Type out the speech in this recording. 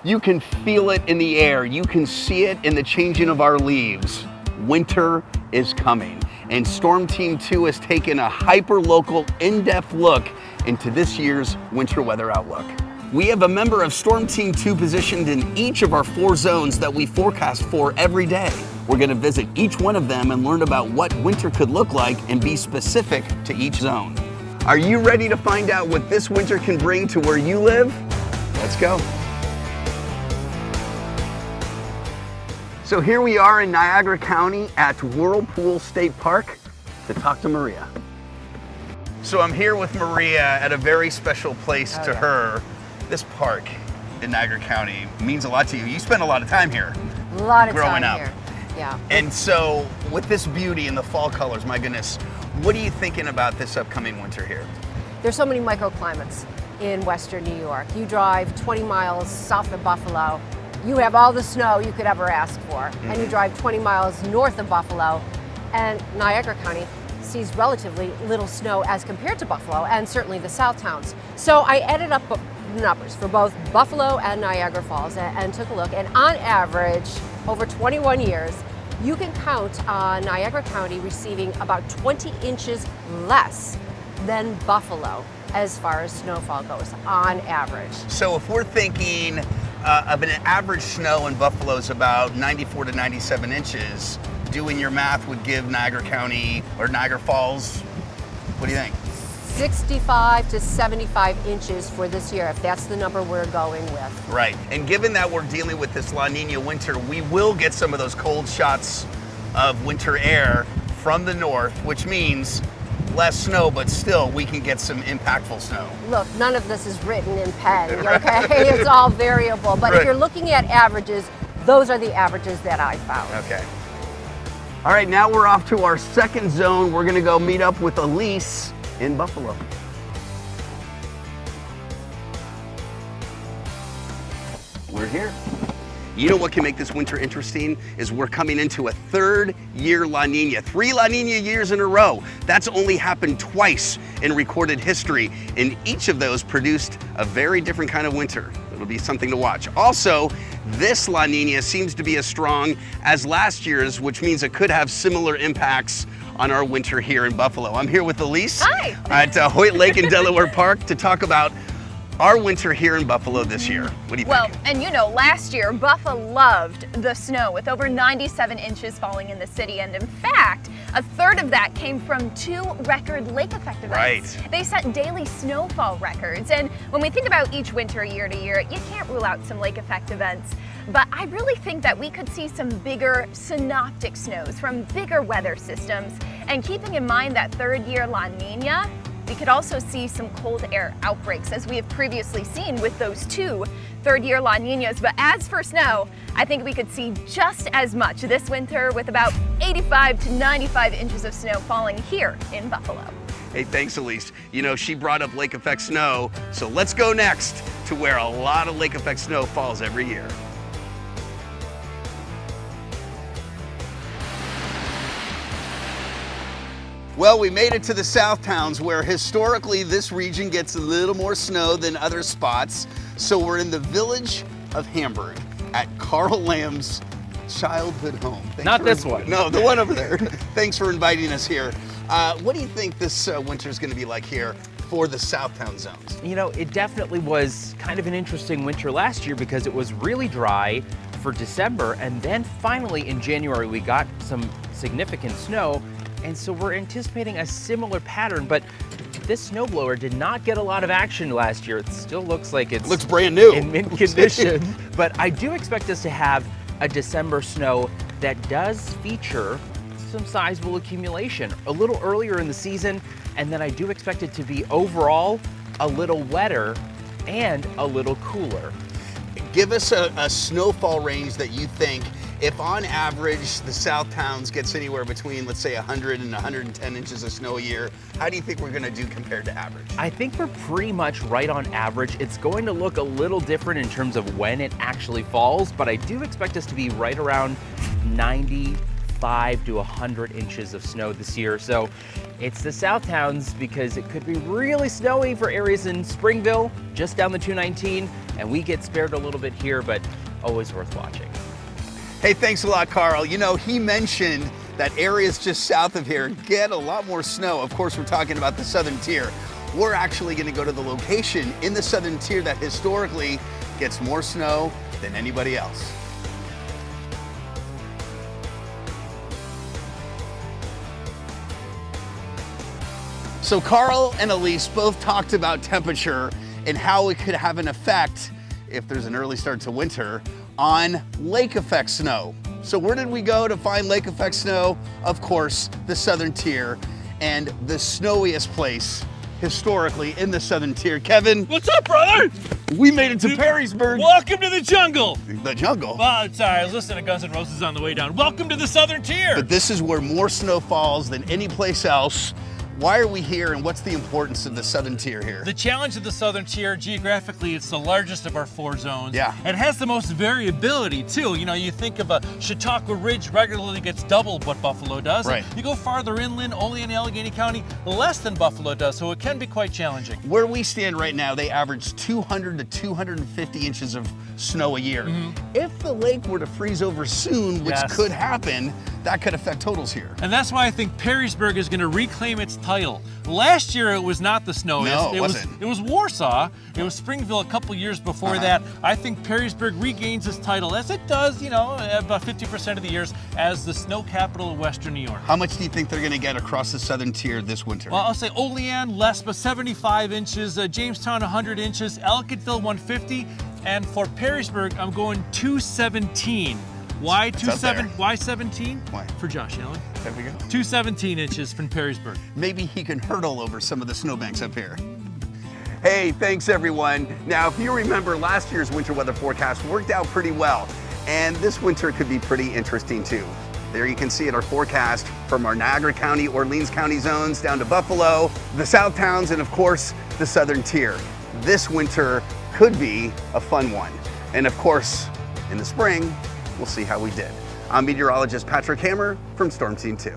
You can feel it in the air. You can see it in the changing of our leaves. Winter is coming, and Storm Team 2 has taken a hyper-local, in-depth look into this year's winter weather outlook. We have a member of Storm Team 2 positioned in each of our 4 zones that we forecast for every day. We're going to visit each one of them and learn about what winter could look like and be specific to each zone. Are you ready to find out what this winter can bring to where you live? Let's go. So here we are in Niagara County at Whirlpool State Park to talk to Maria. So I'm here with Maria at a very special place to her. This park in Niagara County means a lot to you. You spend a lot of time here. A lot of growing time up. Here. Yeah. And so with this beauty and the fall colors, my goodness, what are you thinking about this upcoming winter here? There's so many microclimates in Western New York. You drive 20 miles south of Buffalo, you have all the snow you could ever ask for. And you drive 20 miles north of Buffalo, and Niagara County sees relatively little snow as compared to Buffalo and certainly the South towns. So I added up numbers for both Buffalo and Niagara Falls and took a look, and on average, over 21 years, you can count on Niagara County receiving about 20 inches less than Buffalo as far as snowfall goes, on average. So if we're thinking of an average snow in Buffalo is about 94 to 97 inches, doing your math would give Niagara County or Niagara Falls, what do you think? 65 to 75 inches for this year, if that's the number we're going with. Right, and given that we're dealing with this La Niña winter, we will get some of those cold shots of winter air from the north, which means less snow, but still we can get some impactful snow. Look, none of this is written in pen, okay? It's all variable, but if you're looking at averages, those are the averages that I found. Okay. All right, now we're off to our second zone. We're gonna go meet up with Elise in Buffalo. We're here. You know what can make this winter interesting is we're coming into a 3rd year La Niña. 3 La Niña years in a row. That's only happened twice in recorded history, and each of those produced a very different kind of winter. It'll be something to watch. Also, this La Niña seems to be as strong as last year's, which means it could have similar impacts on our winter here in Buffalo. I'm here with Elise at Hoyt Lake in Delaware Park to talk about our winter here in Buffalo this year. What do you think? Well, and you know, last year, Buffalo loved the snow with over 97 inches falling in the city. And in fact, a third of that came from 2 record lake effect events. Right. They set daily snowfall records. And when we think about each winter year to year, you can't rule out some lake effect events. But I really think that we could see some bigger synoptic snows from bigger weather systems. And keeping in mind that 3rd year La Niña, we could also see some cold air outbreaks, as we have previously seen with those 2 3rd year La Niñas. But as for snow, I think we could see just as much this winter, with about 85 to 95 inches of snow falling here in Buffalo. Hey, thanks, Elise. You know, she brought up lake effect snow, so let's go next to where a lot of lake effect snow falls every year. Well, we made it to the South Towns, where historically this region gets a little more snow than other spots. So we're in the village of Hamburg at Carl Lamb's childhood home. Not this one. No, the one over there. Thanks for inviting us here. What do you think this winter is going to be like here for the Southtown zones? You know, it definitely was kind of an interesting winter last year because it was really dry for December, and then finally in January we got some significant snow. And so we're anticipating a similar pattern, but this snowblower did not get a lot of action last year. It still looks like it looks brand new in mint condition. But I do expect us to have a December snow that does feature some sizable accumulation a little earlier in the season, and then I do expect it to be overall a little wetter and a little cooler. Give us a snowfall range that you think, if on average the South Towns gets anywhere between, let's say, 100 and 110 inches of snow a year, how do you think we're going to do compared to average? I think we're pretty much right on average. It's going to look a little different in terms of when it actually falls, but I do expect us to be right around 95 to 100 inches of snow this year. So it's the South Towns because it could be really snowy for areas in Springville, just down the 219, and we get spared a little bit here, but always worth watching. Hey, thanks a lot, Carl. You know, he mentioned that areas just south of here get a lot more snow. Of course, we're talking about the southern tier. We're actually going to go to the location in the southern tier that historically gets more snow than anybody else. So Carl and Elise both talked about temperature and how it could have an effect, if there's an early start to winter, on lake effect snow. So where did we go to find lake effect snow? Of course, the southern tier, and the snowiest place historically in the southern tier. Kevin. What's up, brother? We made it to Perrysburg. Welcome to the jungle. The jungle? Well, sorry, I was listening to Guns N' Roses on the way down. Welcome to the southern tier. But this is where more snow falls than any place else. Why are we here, and what's the importance of the southern tier here? The challenge of the southern tier, geographically, it's the largest of our 4 zones. Yeah. It has the most variability, too. You know, you think of a Chautauqua Ridge regularly gets double what Buffalo does. Right. You go farther inland, only in Allegheny County, less than Buffalo does, so it can be quite challenging. Where we stand right now, they average 200 to 250 inches of snow a year. If the lake were to freeze over soon, which Yes. could happen, that could affect totals here. And that's why I think Perrysburg is going to reclaim its title. Last year it was not the snowiest. No, it wasn't. It was Warsaw. It was Springville a couple years before that. I think Perrysburg regains its title, as it does, you know, about 50% of the years, as the snow capital of Western New York. How much do you think they're going to get across the southern tier this winter? Well, I'll say Olean less, but 75 inches. Jamestown 100 inches. Ellicottville 150. And for Perrysburg, I'm going 217. Why It's up there. Why 17? Why? For Josh Allen. There we go. 217 inches from Perrysburg. Maybe he can hurdle over some of the snowbanks up here. Hey, thanks everyone. Now, if you remember, last year's winter weather forecast worked out pretty well, and this winter could be pretty interesting too. There you can see it, our forecast from our Niagara County, Orleans County zones down to Buffalo, the South Towns, and of course, the southern tier. This winter could be a fun one. And of course, in the spring, we'll see how we did. I'm meteorologist Patrick Hammer from Storm Team 2.